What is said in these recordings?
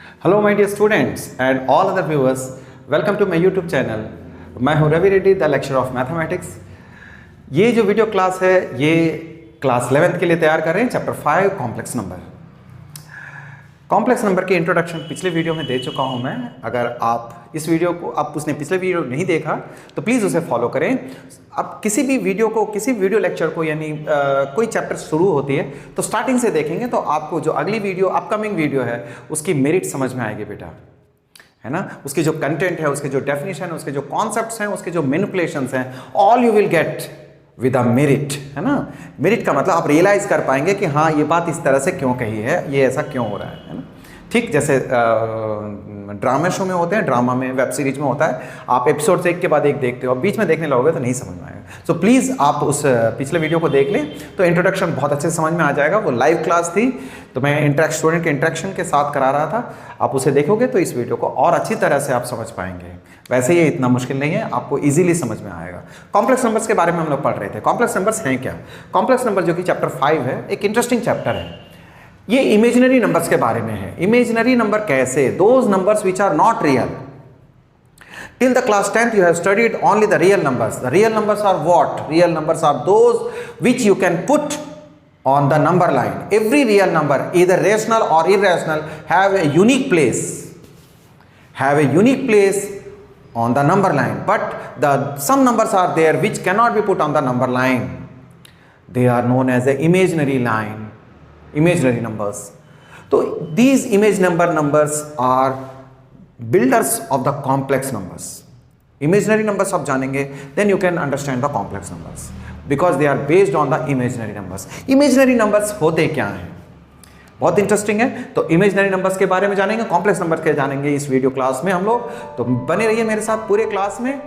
Hello my dear students and all other viewers, welcome to my YouTube channel. मैं हूं Ravi Reddy, the lecturer of mathematics. ये जो video class है ये class 11th के लिए तैयार कर रहे हैं, chapter 5 complex number. Complex number की इंट्रोडक्शन पिछले वीडियो में दे चुका हूं मैं। अगर आप इस वीडियो को उसने पिछले वीडियो नहीं देखा तो प्लीज़ उसे फॉलो करें। अब किसी भी वीडियो को, किसी वीडियो लेक्चर को, यानी कोई चैप्टर शुरू होती है तो स्टार्टिंग से देखेंगे तो आपको जो अगली वीडियो, अपकमिंग वीडियो है, उसकी मेरिट समझ में आएगी बेटा, है ना। उसकी जो कंटेंट है, उसके जो डेफिनेशन है, उसके जो कॉन्सेप्ट्स हैं, उसके जो मैनिपुलेशंस हैं, all you will get with a merit, है ना। मेरिट का मतलब आप रियलाइज कर पाएंगे कि हाँ ये बात इस तरह से क्यों कही है, ये ऐसा क्यों हो रहा है ना। ठीक जैसे ड्रामा शो में होते हैं, ड्रामा में, वेब सीरीज में होता है, आप एपिसोड एक के बाद एक देखते हो, अब बीच में देखने लगोगे तो नहीं समझ में आएगा। सो प्लीज़ आप उस पिछले वीडियो को देख लें तो इंट्रोडक्शन बहुत अच्छे से समझ में आ जाएगा। वो लाइव क्लास थी तो मैं स्टूडेंट के इंटरेक्शन के साथ करा रहा था। आप उसे देखोगे तो इस वीडियो को और अच्छी तरह से आप समझ पाएंगे। वैसे ये इतना मुश्किल नहीं है, आपको इजीली समझ में आएगा। कॉम्प्लेक्स नंबर्स के बारे में हम लोग पढ़ रहे थे। कॉम्प्लेक्स नंबर्स हैं क्या? कॉम्प्लेक्स नंबर जो कि चैप्टर 5 है, एक इंटरेस्टिंग चैप्टर है। ये इमेजिनरी नंबर्स के बारे में है। इमेजिनरी नंबर कैसे? Those numbers which are not real. Till the class 10th you have studied only the real numbers. The real numbers are what? Real numbers are those which you can put on the number line. Every real number, either rational or irrational, have a unique place. Have a unique place on the number line. But some numbers are there which cannot be put on the number line. They are known as the imaginary line. Imaginary numbers. So these imaginary numbers are builders of the complex numbers. Imaginary numbers आप जानेंगे then you can understand the complex numbers because they are based on the imaginary numbers. Imaginary numbers होते क्या हैं? बहुत interesting है। तो imaginary numbers के बारे में जानेंगे, कॉम्प्लेक्स नंबर्स के जानेंगे इस वीडियो क्लास में हम लोग। तो बने रहिए मेरे साथ पूरे क्लास में।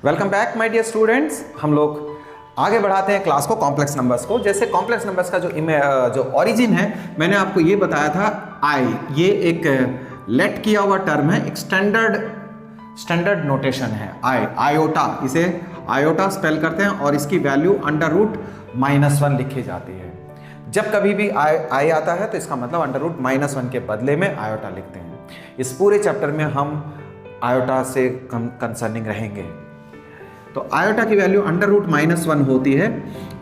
Welcome back my dear students. हम लोग आगे बढ़ाते हैं क्लास को, कॉम्प्लेक्स नंबर्स को। जैसे कॉम्प्लेक्स नंबर्स का जो ओरिजिन है, मैंने आपको ये बताया था आई, ये एक लेट किया हुआ टर्म है, एक स्टैंडर्ड नोटेशन है। आयोटा, इसे आयोटा स्पेल करते हैं और इसकी वैल्यू √-1 लिखी जाती है। जब कभी भी आई आता है तो इसका मतलब √-1 के बदले में आयोटा लिखते हैं। इस पूरे चैप्टर में हम आयोटा से कंसर्निंग रहेंगे। तो आयोटा की वैल्यू √-1 होती है,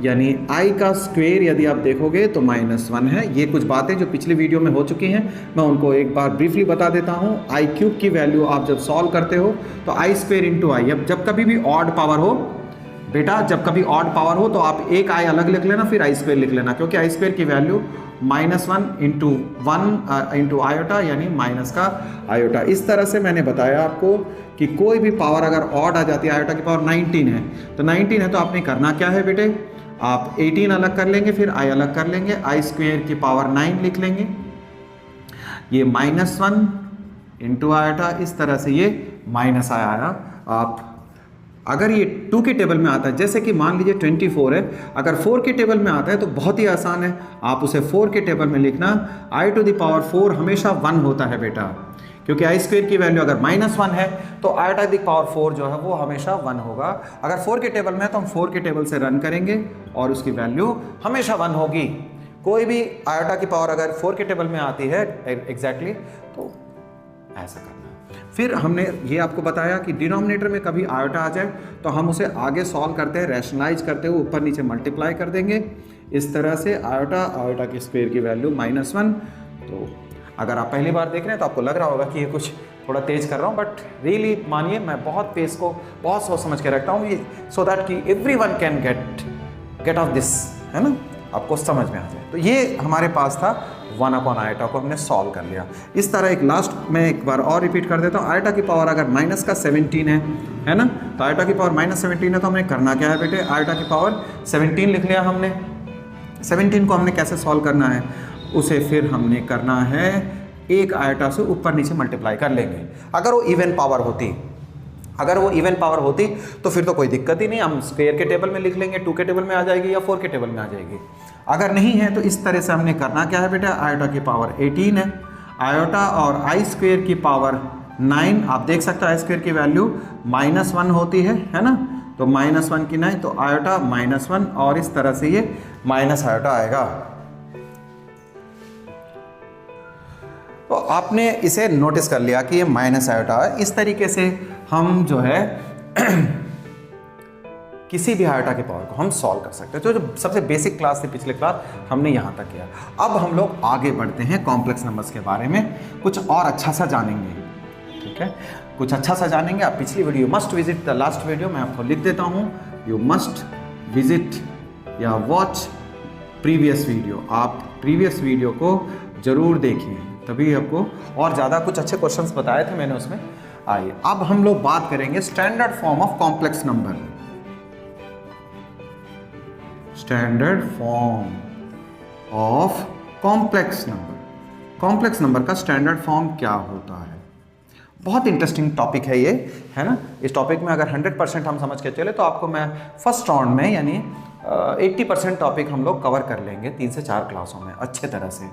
यानी आई का स्क्वायर यदि आप देखोगे तो -1 है। ये कुछ बातें जो पिछली वीडियो में हो चुकी हैं, मैं उनको एक बार ब्रीफली बता देता हूँ। आई क्यूब की वैल्यू आप जब सॉल्व करते हो तो आई स्क्वायर इंटू आई। अब जब कभी भी ऑड पावर हो बेटा, जब कभी ऑड पावर हो तो आप एक आई अलग लिख लेना, फिर आई स्क्वायर लिख लेना, क्योंकि आई स्क्वायर की वैल्यू -1 इंटू 1 इंटू आयोटा, यानी माइनस का आयोटा। इस तरह से मैंने बताया आपको कि कोई भी पावर अगर ऑड आ जाती है, आयोटा की पावर 19 है तो 19 है तो आपने करना क्या है बेटे, आप 18 अलग कर लेंगे, फिर आई अलग कर लेंगे, आई स्क्वायर की पावर 9 लिख लेंगे। ये -1 इंटू आयोटा, इस तरह से ये माइनस आया। आप अगर ये 2 के टेबल में आता है, जैसे कि मान लीजिए 24 है, अगर 4 के टेबल में आता है तो बहुत ही आसान है, आप उसे 4 के टेबल में लिखना। i⁴ हमेशा 1 होता है बेटा, क्योंकि आई स्क्वायर की वैल्यू अगर -1 है तो i⁴ जो है वो हमेशा 1 होगा। अगर 4 के टेबल में है तो हम 4 के टेबल से रन करेंगे और उसकी वैल्यू हमेशा 1 होगी। कोई भी आयोटा की पावर अगर 4 के टेबल में आती है एग्जैक्टली तो ऐसा करना। फिर हमने ये आपको बताया कि डिनोमिनेटर में कभी आयोटा आ जाए तो हम उसे आगे सॉल्व करते हैं, रैशनलाइज करते हुए ऊपर नीचे मल्टीप्लाई कर देंगे। इस तरह से आयोटा की स्क्वायर की वैल्यू -1। तो अगर आप पहली बार देख रहे हैं तो आपको लग रहा होगा कि ये कुछ थोड़ा तेज कर रहा हूँ, बट रियली मानिए मैं बहुत पेस को बहुत सोच समझ के रखता हूँ, ये सो दैट कि everyone can get of this, है ना, आपको समझ में आ जाए। तो ये हमारे पास था 1 आयोटा को हमने सॉल्व कर लिया। इस तरह एक लास्ट में एक बार और रिपीट कर देता हूँ। आयोटा की पावर अगर -17 है ना, तो आयोटा की पावर -17 है तो हमें करना क्या है बेटे, आयोटा की पावर 17 लिख लिया हमने। 17 को हमने कैसे सॉल्व करना है, उसे फिर हमने करना है एक आयोटा से ऊपर नीचे मल्टीप्लाई कर लेंगे। अगर वो इवन पावर होती तो फिर तो कोई दिक्कत ही नहीं, हम स्क्वायर के टेबल में लिख लेंगे, 2 के टेबल में आ जाएगी या 4 के टेबल में आ जाएगी। अगर नहीं है तो इस तरह से हमने करना क्या है बेटा, आयोटा की पावर 18 है, आयोटा और आई स्क्वायर की पावर 9 आप देख सकते हो आई स्क्वायर की वैल्यू -1 होती है ना, तो -1 की 9 तो आयोटा -1 और इस तरह से ये माइनस आयोटा आएगा। तो आपने इसे नोटिस कर लिया कि ये माइनस आयोटा है। इस तरीके से हम जो है किसी भी आयोटा के पावर को हम सॉल्व कर सकते हैं। तो जो सबसे बेसिक क्लास थी पिछले क्लास हमने यहाँ तक किया। अब हम लोग आगे बढ़ते हैं कॉम्प्लेक्स नंबर्स के बारे में, कुछ और अच्छा सा जानेंगे, ठीक है, कुछ अच्छा सा जानेंगे। आप पिछली video must visit the last video, मैं आपको लिख देता हूँ, यू मस्ट विजिट या वॉच प्रीवियस वीडियो। आप प्रीवियस वीडियो को जरूर देखिए, तभी आपको और ज़्यादा कुछ अच्छे क्वेश्चंस बताए थे मैंने उसमें। आइए अब हम लोग बात करेंगे standard form of complex number. Standard form of complex number. Complex number का स्टैंडर्ड फॉर्म क्या होता है? बहुत इंटरेस्टिंग टॉपिक है ये, है ना। इस टॉपिक में अगर 100% हम समझ के चले तो आपको मैं फर्स्ट राउंड में यानी 80% टॉपिक हम लोग कवर कर लेंगे 3 से 4 क्लासों में अच्छे तरह से।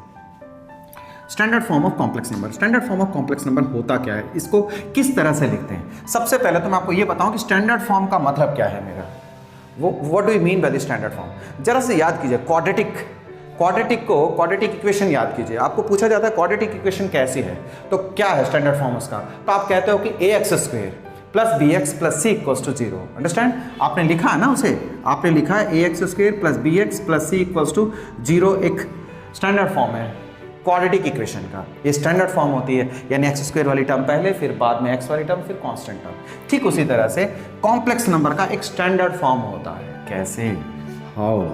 Standard form of complex number. Standard form of complex number होता क्या है, इसको किस तरह से लिखते हैं? सबसे पहले तो मैं आपको ये बताऊं कि स्टैंडर्ड फॉर्म का मतलब क्या है मेरा, वो what do you mean by the standard form. जरा से याद कीजिए, क्वाड्रेटिक इक्वेशन याद कीजिए। आपको पूछा जाता है क्वाड्रेटिक इक्वेशन कैसी है, तो क्या है स्टैंडर्ड फॉर्म उसका, तो आप कहते हो कि ax² + bx + c = 0। अंडरस्टैंड? आपने लिखा है ना उसे, आपने लिखा है ax² + bx + c = 0 एक स्टैंडर्ड फॉर्म है क्वाड्रेटिक इक्वेशन का। ये स्टैंडर्ड फॉर्म होती है, यानी x² वाली टर्म पहले, फिर बाद में x वाली टर्म, फिर कांस्टेंट टर्म। ठीक उसी तरह से कॉम्प्लेक्स नंबर का एक स्टैंडर्ड फॉर्म होता है। कैसे? हाउ?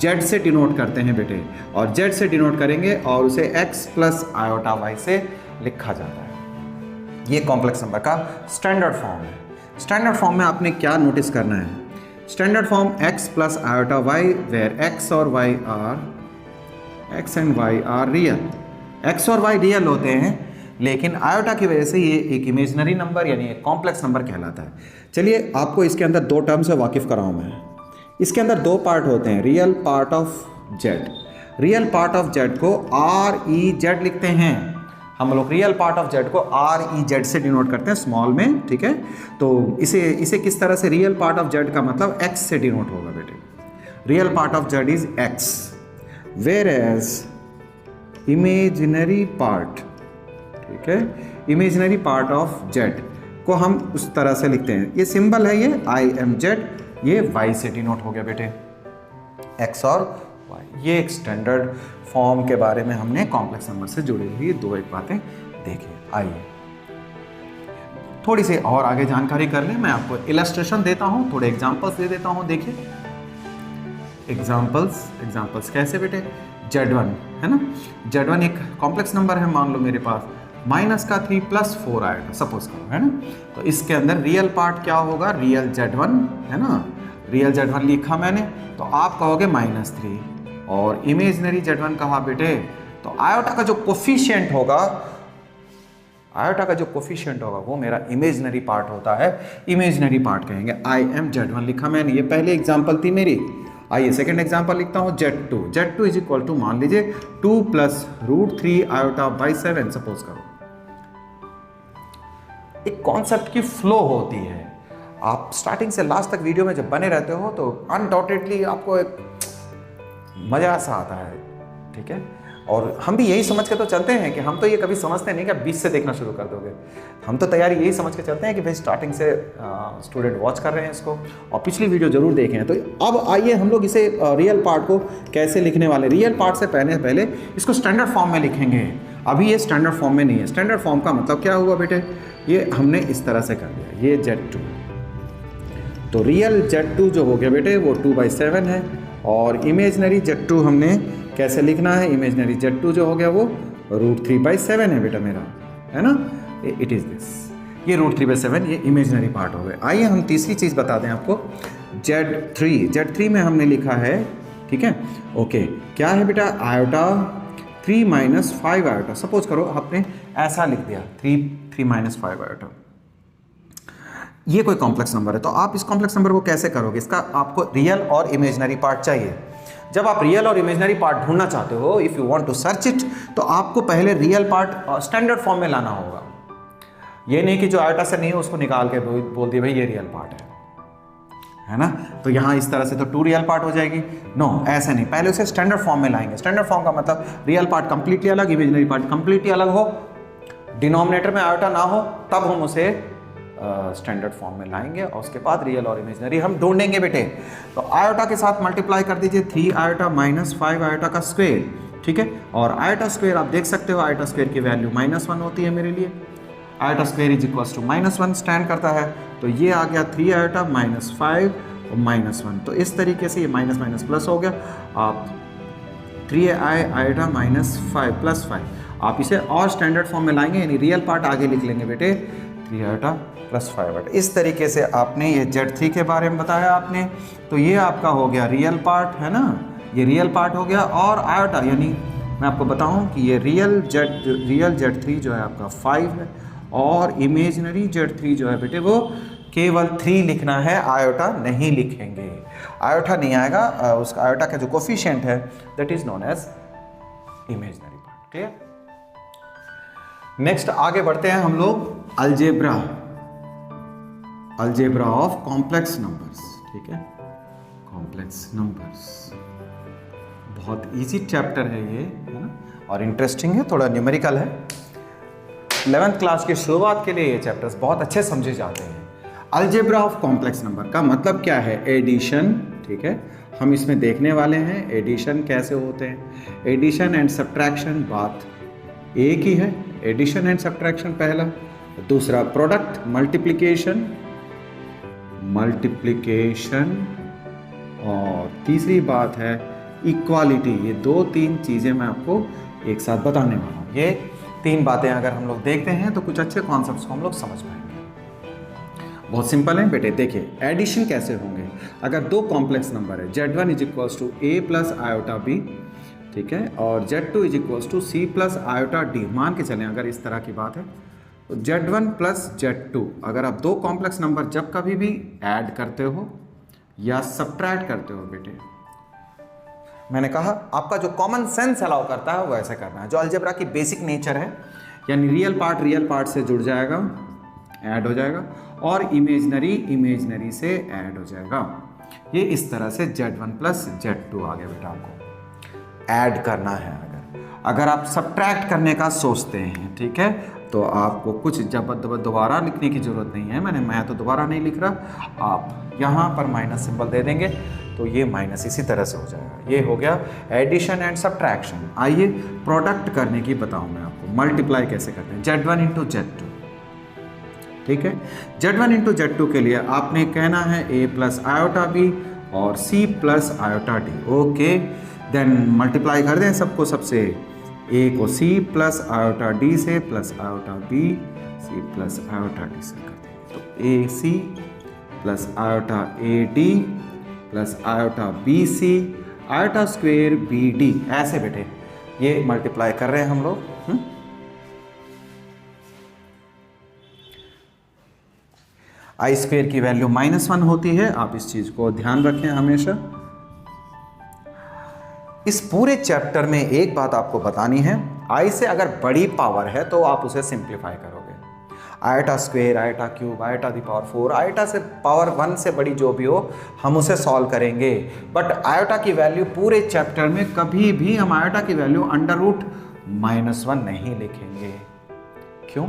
z से डिनोट करते हैं बेटे, और z से डिनोट करेंगे और उसे x + i से लिखा जाता है। ये कॉम्प्लेक्स नंबर का स्टैंडर्ड फॉर्म है। स्टैंडर्ड फॉर्म में आपने क्या नोटिस करना है? Standard form x + i where x और y आर रियल। x और y रियल होते हैं, लेकिन आयोटा की वजह से ये एक इमेजिनरी नंबर यानी एक कॉम्प्लेक्स नंबर कहलाता है। चलिए आपको इसके अंदर 2 टर्म से वाकिफ कराऊं मैं। इसके अंदर 2 पार्ट होते हैं, real part of z। Real part of z को REZ लिखते हैं हम लोग। रियल पार्ट ऑफ z को REZ से डिनोट करते हैं स्मॉल में, ठीक है। तो इसे किस तरह से, रियल पार्ट ऑफ z का मतलब x से डिनोट होगा बेटे। Real part of z is x, whereas imaginary part, ठीक है, इमेजिनरी पार्ट ऑफ z को हम उस तरह से लिखते हैं। ये सिंबल है, ये IMZ, ये y से डिनोट हो गया बेटे, x और y। ये एक स्टैंडर्ड फॉर्म के बारे में हमने कॉम्प्लेक्स नंबर से जुड़ी हुई 2 बातें देखी। आइए थोड़ी सी और आगे जानकारी कर लें। मैं आपको इलस्ट्रेशन देता हूँ, थोड़े एग्जाम्पल्स दे देता हूँ। देखिए एग्जाम्पल्स कैसे बेटे? Z1 है ना, Z1 एक कॉम्प्लेक्स नंबर है, मान लो मेरे पास -3 + 4 आएगा सपोज करो, है ना। तो इसके अंदर रियल पार्ट क्या होगा? रियल Z1 है ना, रियल Z1 लिखा मैंने, तो आप कहोगे -3, और इमेजिनरी Z1 कहा बेटे, तो आयोटा का जो कोफिशिएंट होगा वो मेरा इमेजिनरी पार्ट होता है, इमेजिनरी पार्ट कहेंगे। IMZ1 लिखा मैंने, ये पहले एग्जाम्पल थी मेरी। आइए सेकंड एग्जांपल लिखता हूँ, Z2 इज इक्वल टू, मान लीजिए 2 + √3 i/7 सपोज करो। एक कॉन्सेप्ट की फ्लो होती है। आप स्टार्टिंग से लास्ट तक वीडियो में जब बने रहते हो तो अनडाउटेडली आपको एक मजा सा आता है, ठीक है। और हम भी यही समझ के तो चलते हैं कि हम तो ये कभी समझते नहीं कि आप 20 से देखना शुरू कर दोगे। हम तो तैयारी यही समझ के चलते हैं कि भाई स्टार्टिंग से स्टूडेंट वॉच कर रहे हैं इसको, और पिछली वीडियो जरूर देखें। तो अब आइए हम लोग इसे रियल पार्ट को कैसे लिखने वाले। रियल पार्ट से पहले इसको स्टैंडर्ड फॉर्म में लिखेंगे। अभी ये स्टैंडर्ड फॉर्म में नहीं है। स्टैंडर्ड फॉर्म का मतलब क्या हुआ बेटे? ये हमने इस तरह से कर दिया, ये Z2। तो रियल Z2 जो हो गया बेटे वो 2/7 है, और इमेजनरी Z2 हमने कैसे लिखना है? इमेजनरी Z2 जो हो गया वो √3/7 है बेटा मेरा, है ना। इट इज़ दिस, ये √3/7 ये इमेजनरी पार्ट हो गए। आइए हम तीसरी चीज़ बता दें आपको, Z3 में हमने लिखा है, ठीक है, ओके, क्या है बेटा? Iota 3 - 5 iota. सपोज करो आपने ऐसा लिख दिया 3 - 5 आयोटा। ये कोई कॉम्प्लेक्स नंबर है, तो आप इस कॉम्प्लेक्स नंबर को कैसे करोगे? इसका आपको रियल और इमेजनरी पार्ट चाहिए। जब आप रियल और इमेजनरी पार्ट ढूंढना चाहते हो, if you want to search it, तो आपको पहले रियल पार्ट स्टैंडर्ड फॉर्म में लाना होगा। ये नहीं कि जो आयोटा से नहीं है उसको निकाल के बोल दिया भाई ये रियल पार्ट है ना। तो यहाँ इस तरह से तो 2 रियल पार्ट हो जाएगी। नो, ऐसे नहीं, पहले उसे स्टैंडर्ड फॉर्म में लाएंगे। स्टैंडर्ड फॉर्म का मतलब रियल पार्ट कंप्लीटली अलग, इमेजिनरी पार्ट कंप्लीटली अलग हो, डिनोमिनेटर में आयोटा ना हो, तब हम उसे स्टैंडर्ड फॉर्म में लाएंगे और उसके बाद रियल और इमेजिनरी हम ढूंढेंगे बेटे। तो आयोटा के साथ मल्टीप्लाई कर दीजिए 3 आयोटा माइनस 5 आयोटा का स्क्वायर, ठीक है। और आयोटा स्क्वायर आप देख सकते हो, आयोटा स्क्वायर की वैल्यू -1 होती है मेरे लिए। Iota square is equals to -1 stand करता है, तो ये आ गया 3 आयोटा माइनस 5 और -1। तो इस तरीके से ये माइनस माइनस प्लस हो गया। आप 3 आयोटा माइनस 5 प्लस 5 आप इसे और स्टैंडर्ड फॉर्म में लाएंगे, यानी रियल पार्ट आगे लिख लेंगे बेटे 3 आयोटा प्लस 5 आयोटा। इस तरीके से आपने ये Z3 के बारे में बताया आपने। तो ये आपका हो गया रियल पार्ट, है ना, ये रियल पार्ट हो गया। और आयोटा यानी मैं आपको बताऊं कि ये रियल Z3 जो है आपका 5 है और इमेजिनरी Z3 जो है बेटे वो केवल 3 लिखना है, आयोटा नहीं लिखेंगे। आयोटा नहीं आएगा, उसका आयोटा का जो कोफिशिएंट है that is known as imaginary part. Clear? Next आगे बढ़ते हैं हम लोग अलजेब्रा ऑफ कॉम्प्लेक्स नंबर्स, ठीक है। कॉम्प्लेक्स नंबर्स बहुत इजी चैप्टर है ये, है ना, और इंटरेस्टिंग है, थोड़ा न्यूमेरिकल है। 11th क्लास की शुरुआत के लिए ये चैप्टर्स बहुत अच्छे समझे जाते हैं। अलजेब्रा ऑफ कॉम्प्लेक्स नंबर का मतलब क्या है? एडिशन, ठीक है, हम इसमें देखने वाले हैं एडिशन कैसे होते हैं। एडिशन एंड सब्ट्रैक्शन बात एक ही है, एडिशन एंड सब्ट्रैक्शन पहला। दूसरा प्रोडक्ट, मल्टीप्लिकेशन और तीसरी बात है इक्वालिटी। ये 2-3 चीज़ें मैं आपको एक साथ बताने वाला हूँ। ये 3 बातें अगर हम लोग देखते हैं तो कुछ अच्छे कॉन्सेप्ट्स को हम लोग समझ पाएंगे। बहुत सिंपल है बेटे, देखिए एडिशन कैसे होंगे। अगर 2 कॉम्प्लेक्स नंबर है, Z1 is equals to A plus iota B, ठीक है, और Z2 is equals to C plus iota D, मान के चलें अगर इस तरह की बात है तो Z1 प्लस Z2, अगर आप 2 कॉम्प्लेक्स नंबर जब कभी भी ऐड करते हो या सब्ट्रैक्ट करते हो बेटे, मैंने कहा आपका जो कॉमन सेंस अलाउ करता है वो ऐसे करना है। जो अलजेब्रा की बेसिक नेचर है, यानी रियल पार्ट से जुड़ जाएगा, ऐड हो जाएगा, और इमेजनरी से ऐड हो जाएगा। ये इस तरह से Z1 प्लस Z2 आ गया बेटा। आपको ऐड करना है, अगर आप सब्ट्रैक्ट करने का सोचते हैं, ठीक है, तो आपको कुछ जब दोबारा लिखने की ज़रूरत नहीं है। मैं तो दोबारा नहीं लिख रहा, आप यहाँ पर माइनस सिंबल दे देंगे तो ये माइनस इसी तरह से हो जाएगा। ये हो गया एडिशन एंड सब्ट्रैक्शन। आइए प्रोडक्ट करने की बताऊँ मैं आपको, मल्टीप्लाई कैसे करते हैं। Z1 इंटू Z2, ठीक है, Z1 इंटू Z2 के लिए आपने कहना है A प्लस आयोटा B और C plus iota D। Okay, then multiply कर दें सबको, सबसे A को C प्लस आयोटा D से plus iota B C plus iota D से कर दें, तो AC plus iota AD plus iota BC iota square BD, ऐसे बेटे ये मल्टीप्लाई कर रहे हैं हम लोग। आई स्क्वेयर की वैल्यू -1 होती है, आप इस चीज को ध्यान रखें हमेशा। इस पूरे चैप्टर में एक बात आपको बतानी है, आई से अगर बड़ी पावर है तो आप उसे सिंप्लीफाई करोगे। Iota square, iota cube, iota the power 4, iota से पावर 1 से बड़ी जो भी हो हम उसे सॉल्व करेंगे। बट आयोटा की वैल्यू पूरे चैप्टर में कभी भी हम आयोटा की वैल्यू √-1 नहीं लिखेंगे। क्यों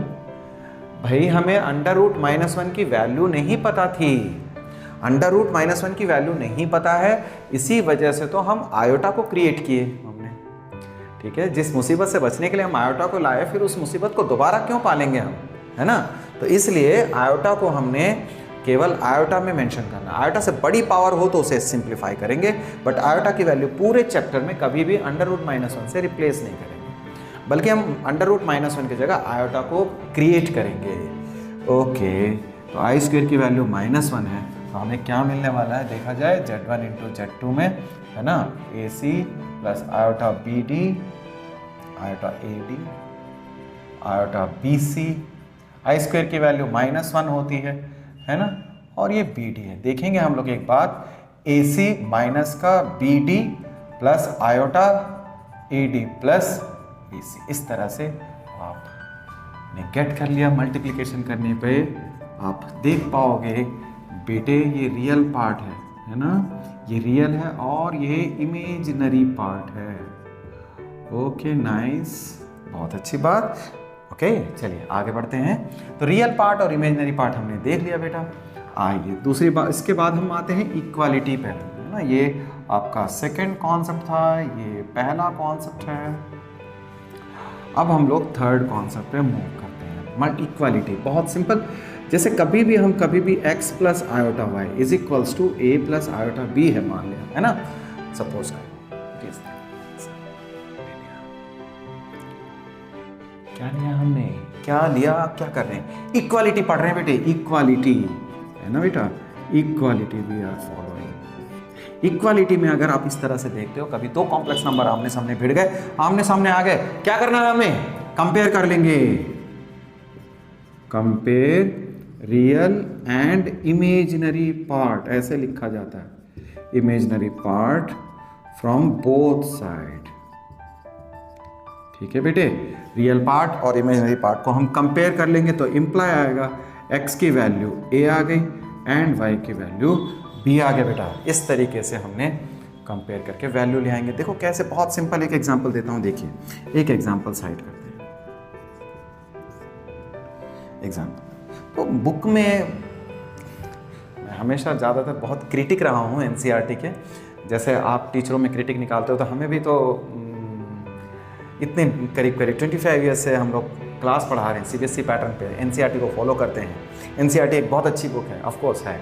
भाई? हमें √-1 की वैल्यू नहीं पता थी, √-1 की वैल्यू नहीं पता है, इसी वजह से तो हम आयोटा को क्रिएट किए हमने, ठीक है। जिस मुसीबत से बचने के लिए हम आयोटा को लाए, फिर उस मुसीबत को दोबारा क्यों पालेंगे हम, है ना। तो इसलिए आयोटा को हमने केवल आयोटा में मेंशन करना। आयोटा से बड़ी पावर हो तो उसे सिंप्लीफाई करेंगे, बट आयोटा की वैल्यू पूरे चैप्टर में कभी भी √-1 से रिप्लेस नहीं करेंगे, बल्कि हम √-1 की जगह आयोटा को क्रिएट करेंगे। ओके, तो आई स्क्वेयर की वैल्यू -1 है, तो हमें क्या मिलने वाला है देखा जाए। Z1 इंटू Z2 में, है ना, AC plus iota BD iota AD iota BC। I square की वैल्यू -1 होती है ना, और ये BD है। देखेंगे हम लोग एक बात, AC माइनस का BD plus iota AD plus BC, इस तरह से आप गेट कर लिया मल्टीप्लिकेशन करने पे आप देख पाओगे बेटे ये रियल पार्ट है ना, ये रियल है और ये इमेजिनरी पार्ट है। ओके नाइस, बहुत अच्छी बात। ओके चलिए आगे बढ़ते हैं। तो रियल पार्ट और इमेजिनरी पार्ट हमने देख लिया बेटा। आइए दूसरी बात, इसके बाद हम आते हैं इक्वालिटी पे, है ना। ये आपका सेकंड कॉन्सेप्ट था, ये पहला कॉन्सेप्ट है। अब हम लोग थर्ड कॉन्सेप्ट पे मूव करते हैं। इक्वालिटी बहुत सिंपल, जैसे कभी भी x plus iota Y is equals to a plus iota b है, मान लिया, है ना। सपोज करो क्या लिया हमने, क्या लिया, क्या कर रहे हैं, इक्वालिटी पढ़ रहे हैं बेटे, इक्वालिटी है ना बेटा, equality we are following. Equality में अगर आप इस तरह से देखते हो, कभी दो कॉम्प्लेक्स नंबर आमने सामने भिड़ गए, आमने सामने आ गए, क्या करना है हमें, कंपेयर कर लेंगे। Compare real and imaginary part, ऐसे लिखा जाता है, imaginary part from both side. ठीक है बेटे, रियल पार्ट और इमेजिनरी पार्ट को हम कंपेयर कर लेंगे तो इंप्लाई आएगा x की वैल्यू a आ गई एंड y की वैल्यू b आ गया बेटा। इस तरीके से हमने कंपेयर करके वैल्यू ले आएंगे। देखो कैसे, बहुत सिंपल एक एग्जांपल देता हूं, देखिए एक एग्जांपल साइड करते हैं। एग्जांपल तो बुक में मैं हमेशा ज़्यादातर बहुत क्रिटिक रहा हूँ एनसीईआरटी के, जैसे आप टीचरों में क्रिटिक निकालते हो तो हमें भी तो इतने करीब 25 ईयर्स से हम लोग क्लास पढ़ा रहे हैं सीबीएसई पैटर्न पे, एनसीईआरटी को फॉलो करते हैं। एनसीईआरटी एक बहुत अच्छी बुक है, ऑफ कोर्स है,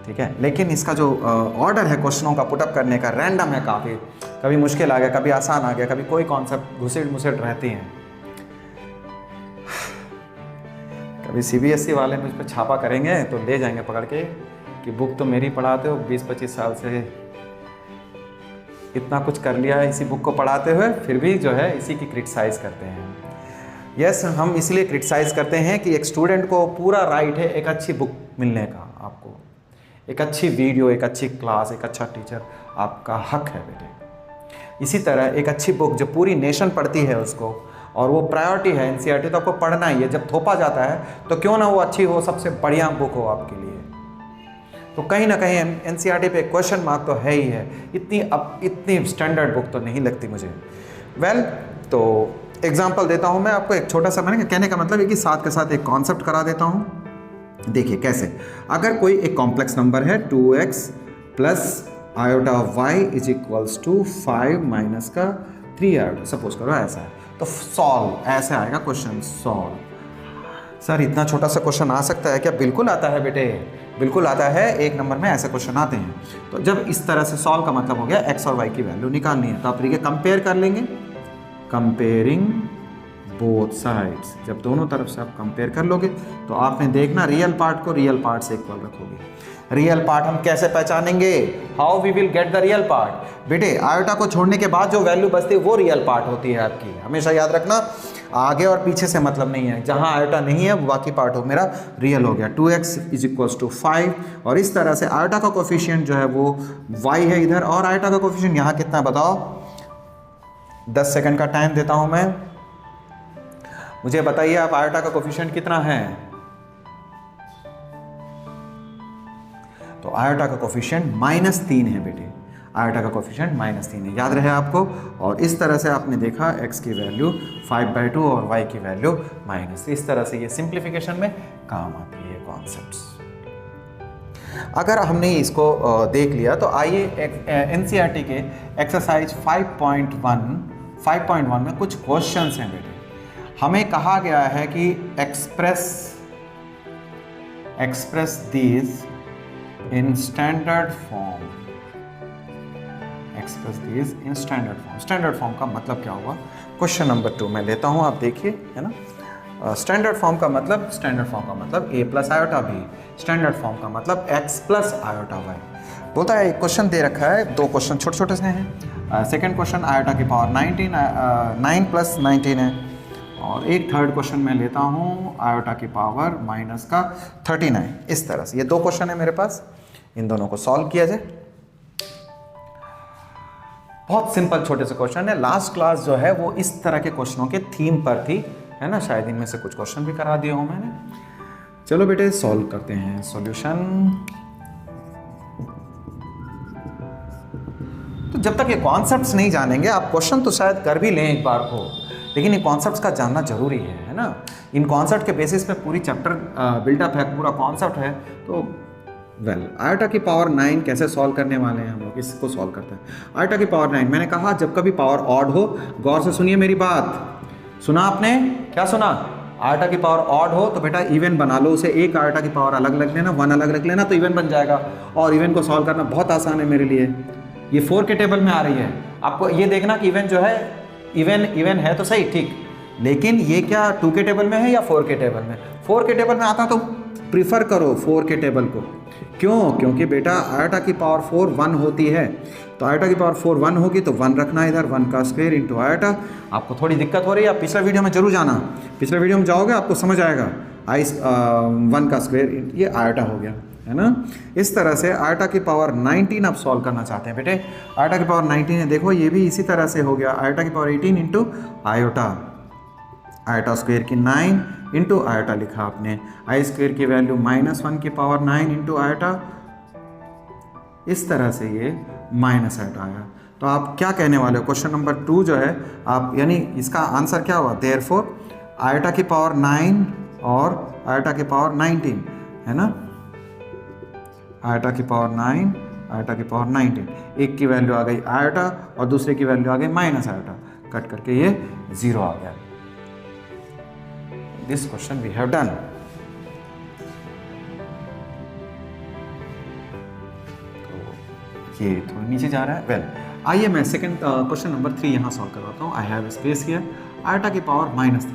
ठीक है, लेकिन इसका जो ऑर्डर है क्वेश्चनों का पुटअप करने का रैंडम है काफ़ी, कभी मुश्किल आ गया, कभी आसान आ गया, कभी कोई कॉन्सेप्ट घुसेड़ मुसेड़ रहती हैं। कभी सीबीएसई वाले मुझ पर छापा करेंगे तो ले जाएंगे पकड़ के कि बुक तो मेरी पढ़ाते हो, 20-25 साल से इतना कुछ कर लिया है इसी बुक को पढ़ाते हुए, फिर भी जो है इसी की क्रिटिसाइज़ करते हैं। यस, हम इसलिए क्रिटिसाइज़ करते हैं कि एक स्टूडेंट को पूरा राइट है एक अच्छी बुक मिलने का, आपको एक अच्छी वीडियो, एक अच्छी क्लास, एक अच्छा टीचर आपका हक है बेटे। इसी तरह एक अच्छी बुक जो पूरी नेशन पढ़ती है उसको, और वो प्रायोरिटी है एनसीईआरटी, तो आपको पढ़ना ही है। जब थोपा जाता है तो क्यों ना वो अच्छी हो, सबसे बढ़िया बुक हो आपके लिए। तो कहीं ना कहीं एनसीईआरटी पे क्वेश्चन मार्क तो है ही है, इतनी स्टैंडर्ड बुक तो नहीं लगती मुझे। वेल, तो एग्जांपल देता हूँ मैं आपको एक छोटा सा, मैंने कहने का मतलब है कि साथ के साथ एक कॉन्सेप्ट करा देता हूँ। देखिए कैसे, अगर कोई एक कॉम्प्लेक्स नंबर है 2x plus iota Y is equals to 5 minus का 3 आयोटा, सपोज करो ऐसा है, तो सॉल्व ऐसे आएगा क्वेश्चन, सॉल्व। सर इतना छोटा सा क्वेश्चन आ सकता है क्या? बिल्कुल आता है बेटे, बिल्कुल आता है, एक नंबर में ऐसे क्वेश्चन आते हैं। तो जब इस तरह से सॉल्व का मतलब हो गया x और y की वैल्यू निकालनी है, तो आप तरीके कंपेयर कर लेंगे, कंपेयरिंग बोथ साइड्स। जब दोनों तरफ से आप कंपेयर कर लोगे तो आपने देखना रियल पार्ट को रियल पार्ट से इक्वल रखोगे। रियल पार्ट हम कैसे पहचानेंगे? How we will get the real part? बेटे आयोटा को छोड़ने के बाद जो वैल्यू बचती है वो रियल पार्ट होती है आपकी, हमेशा याद रखना। आगे और पीछे से मतलब नहीं है, जहां आयोटा नहीं है वो बाकी पार्ट हो मेरा रियल हो गया। 2x इज इक्वल्स टू 5, और इस तरह से आयोटा का कोफिशिएंट जो है वो y है इधर, और आयोटा का कोफिशिएंट यहाँ कितना बताओ? 10 सेकंड का टाइम देता हूं मैं, मुझे बताइए आप आयोटा का कोफिशिएंट कितना है? तो आयोटा का कोफिशिएंट -3 है बेटे, आयोटा का कोफिशिएंट -3 है, याद रहे आपको। और इस तरह से आपने देखा x की वैल्यू 5/2 और y की वैल्यू -। इस तरह से ये सिंप्लीफिकेशन में काम आती है कॉन्सेप्ट्स। अगर हमने इसको देख लिया तो आइए एनसीईआरटी के एक्सरसाइज 5.1 में कुछ क्वेश्चंस हैं बेटे। हमें कहा गया है कि express these in standard form. Express these in standard form. Standard form का मतलब क्या हुआ? क्वेश्चन नंबर 2 मैं लेता हूं, आप देखिए, है ना। स्टैंडर्ड फॉर्म का मतलब a plus iota b, standard form का मतलब x प्लस आयोटा y। बोलता है एक क्वेश्चन दे रखा है, दो क्वेश्चन छोटे छोटे से हैं। सेकेंड क्वेश्चन आयोटा की पावर 9 प्लस 19 है, और एक थर्ड क्वेश्चन मैं लेता हूँ आयोटा की पावर -39। इस तरह से ये दो क्वेश्चन है मेरे पास, इन दोनों को सॉल्व किया जाए। बहुत सिंपल छोटे से क्वेश्चन है। लास्ट क्लास जो है वो इस तरह के क्वेश्चनों के थीम पर थी, है ना, शायद इनमें से कुछ क्वेश्चन भी करा दिए हूँ मैंने। चलो बेटे सॉल्व करते हैं सॉल्यूशन। तो जब तक ये कॉन्सेप्ट्स नहीं जानेंगे आप क्वेश्चन तो शायद कर भी लें एक बार को, लेकिन ये कॉन्सेप्ट्स का जानना जरूरी है ना। इन कॉन्सेप्ट के बेसिस पे पूरी चैप्टर बिल्डअप है, पूरा कॉन्सेप्ट है। तो आयोटा की पावर 9 कैसे सॉल्व करने वाले हैं हम लोग, इसको सॉल्व करते हैं। आयोटा की पावर 9, मैंने कहा जब कभी पावर ऑड हो, गौर से सुनिए मेरी बात, सुना आपने, क्या सुना? आयोटा की पावर ऑड हो तो बेटा इवन बना लो उसे, एक आयोटा की पावर अलग रख लेना, 1 अलग रख लेना, तो इवन बन जाएगा। और इवन को सॉल्व करना बहुत आसान है मेरे लिए। ये 4 के टेबल में आ रही है, आपको ये देखना कि इवन जो है इवन है तो सही, ठीक, लेकिन ये क्या 2 के टेबल में है या 4 के टेबल में? 4 के टेबल में आता तो प्रीफर करो 4 के टेबल को। क्यों? क्योंकि बेटा आयोटा की पावर 4 1 होती है, तो आयोटा की पावर 4 1 होगी तो 1 रखना इधर, 1 का स्क्वायर इंटू आयोटा। आपको थोड़ी दिक्कत हो रही है, आप पिछले वीडियो में जरूर जाना, पिछले वीडियो में जाओगे आपको समझ आएगा। 1 का स्क्वायर, ये आयोटा हो गया, है ना। इस तरह से आयोटा की पावर 19 आप सॉल्व करना चाहते हैं बेटे। आयोटा की पावर 19 है, देखो ये भी इसी तरह से हो गया, आयोटा की power 18 into iota, iota square की 9 इंटू आयोटा लिखा आपने, आई स्क्वायर की वैल्यू -1 की पावर 9 इंटू आयोटा, इस तरह से ये माइनस आयोटा आया। तो आप क्या कहने वाले हो, क्वेश्चन नंबर 2 जो है आप, यानी इसका आंसर क्या हुआ, देयरफॉर आयोटा की पावर 9 और आयोटा की पावर 19, है ना, आयोटा की पावर 9, आयोटा की पावर 19, एक की वैल्यू आ गई आयोटा और दूसरे की वैल्यू आ गई माइनस आयोटा, कट करके ये 0 आ गया। This question we have done. तो ये थोड़ा नीचे जा रहा है। वेल आइए मैं सेकंड क्वेश्चन नंबर 3 यहाँ सॉल्व करवाता हूँ। I have space here, iota की पावर -30,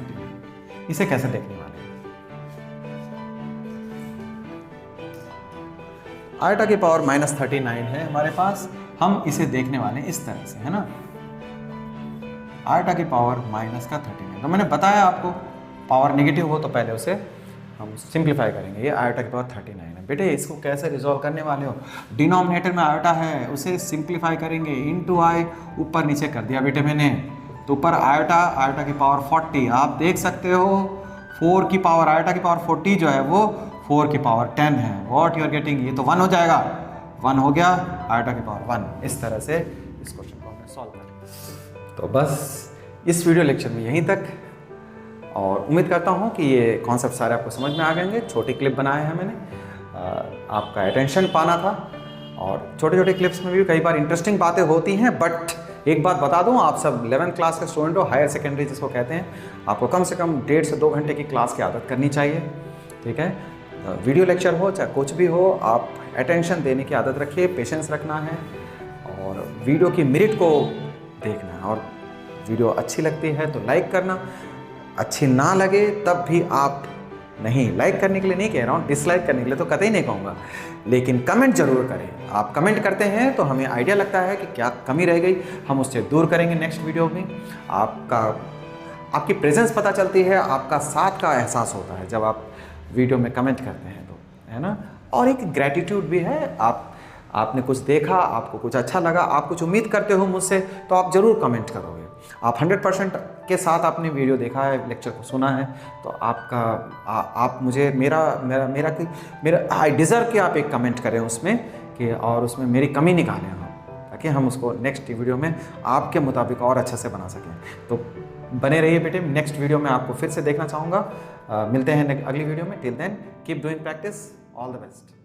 इसे कैसे देखने वाले हैं? आयोटा की पावर -39 है हमारे पास, हम इसे देखने वाले हैं इस तरह से, है ना, आयोटा की पावर -39। तो मैंने बताया आपको पावर नेगेटिव हो तो पहले उसे हम सिंप्लीफाई करेंगे। ये आयोटा की पावर 39 है बेटे, इसको कैसे रिजॉल्व करने वाले हो, डिनोमिनेटर में आयोटा है उसे सिंप्लीफाई करेंगे, इनटू आई ऊपर नीचे कर दिया बेटे मैंने, तो ऊपर आयोटा की पावर 40, आप देख सकते हो 4 की पावर, आयोटा की पावर 40 जो है वो 4 की पावर 10 है। व्हाट यू आर गेटिंग, ये तो 1 हो जाएगा, 1 हो गया, आयोटा की पावर 1। इस तरह से इस क्वेश्चन को हमने सॉल्व कर। तो बस इस वीडियो लेक्चर में यहीं तक, और उम्मीद करता हूँ कि ये कॉन्सेप्ट सारे आपको समझ में आ गए। छोटी क्लिप बनाए हैं मैंने, आपका अटेंशन पाना था, और छोटे छोटे क्लिप्स में भी कई बार इंटरेस्टिंग बातें होती हैं। बट एक बात बता दूँ, आप सब 11th क्लास के स्टूडेंट हो, हायर सेकेंडरी जिसको कहते हैं, आपको कम से कम 1.5 से 2 घंटे की क्लास की आदत करनी चाहिए, ठीक है। वीडियो लेक्चर हो चाहे कुछ भी हो, आप अटेंशन देने की आदत रखिए, पेशेंस रखना है, और वीडियो की मेरिट को देखना है। और वीडियो अच्छी लगती है तो लाइक करना, अच्छी ना लगे तब भी आप, नहीं लाइक करने के लिए नहीं कह रहा हूँ, डिसलाइक करने के लिए तो कतई नहीं कहूँगा, लेकिन कमेंट जरूर करें। आप कमेंट करते हैं तो हमें आइडिया लगता है कि क्या कमी रह गई, हम उससे दूर करेंगे नेक्स्ट वीडियो में। आपकी प्रेजेंस पता चलती है, आपका साथ का एहसास होता है जब आप वीडियो में कमेंट करते हैं तो, है ना। और एक ग्रैटिट्यूड भी है, आपने कुछ देखा, आपको कुछ अच्छा लगा, आप कुछ उम्मीद करते हो मुझसे, तो आप ज़रूर कमेंट करोगे। आप 100% के साथ आपने वीडियो देखा है, लेक्चर को सुना है, तो आप मुझे मेरा आई डिज़र्व कि आप एक कमेंट करें उसमें कि, और उसमें मेरी कमी निकालें आप, ताकि हम उसको नेक्स्ट वीडियो में आपके मुताबिक और अच्छे से बना सकें। तो बने रहिए बेटे, नेक्स्ट वीडियो में आपको फिर से देखना चाहूँगा। मिलते हैं अगली वीडियो में। Till then keep doing practice, all the best.